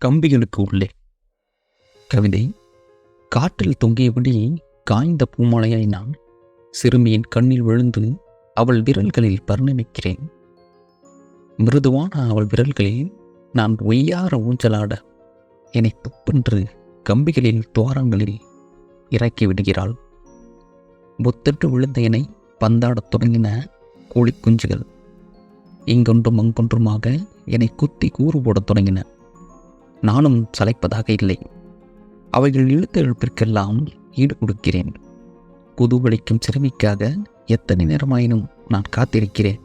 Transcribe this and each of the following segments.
கம்பிகளுக்கு உள்ளே. கவிதை. காற்றில் தொங்கியபடி காய்ந்த பூமாலையாய் நான் சிறுமியின் கண்ணில் விழுந்து அவள் விரல்களில் பரிணமிக்கிறேன். மிருதுவான அவள் விரல்களில் நான் ஒய்யார ஊஞ்சலாட என்னை துப்பென்று கம்பிகளில் துவாரங்களில் இறக்கி விடுகிறாள். புத்தென்று விழுந்த என்னை பந்தாடத் தொடங்கின கோழி குஞ்சுகள் இங்கொன்றும் அங்கொன்றுமாக என்னை குத்தி கூறு போடத் தொடங்கின. நானும் சளைப்பதாக இல்லை. அவைகள் இழுத்த எழுப்பிற்கெல்லாம் ஈடு கொடுக்கிறேன். குதூகலிக்கும் சிறுமிக்காக எத்தனை நேரமாயினும் நான் காத்திருக்கிறேன்,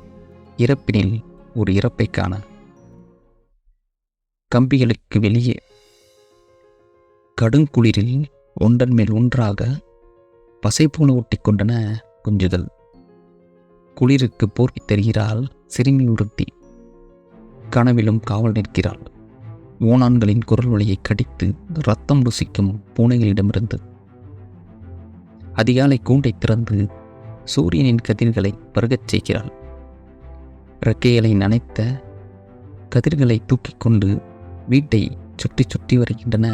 இறப்பினில் ஒரு இறப்பை காண. கம்பிகளுக்கு வெளியே. கடுங்குளிரில் ஒன்றன் மேல் ஒன்றாக பசைப்பூன ஒட்டி கொண்டன குஞ்சுகள். குளிருக்கு போர்வை தருகிறாள் சிறுமி உறுத்தி. கனவிலும் காவல் நிற்கிறாள். ஓணான்களின் குரல் வழியை கடித்து ரத்தம் ருசிக்கும் பூனைகளிடமிருந்து. அதிகாலை கூண்டை திறந்து சூரியனின் கதிர்களை பருகச் செய்கிறாள். இறக்கைகளை நனைத்த கதிர்களை தூக்கிக் கொண்டு வீட்டை சுற்றி சுற்றி வருகின்றன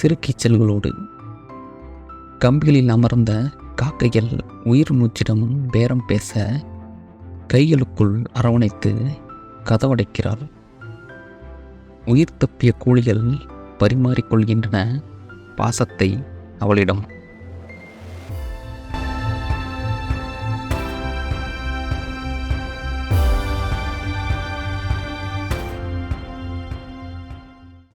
சிறுக்கீச்சல்களோடு. கம்பிகளில் அமர்ந்த காக்கைகள் உயிர் மூச்சிடம் பேரம் பேச கைகளுக்குள் அரவணைத்து கதவடைக்கிறாள். உயிர் தப்பிய கூலிகள் பரிமாறிக்கொள்கின்றன பாசத்தை அவளிடம்.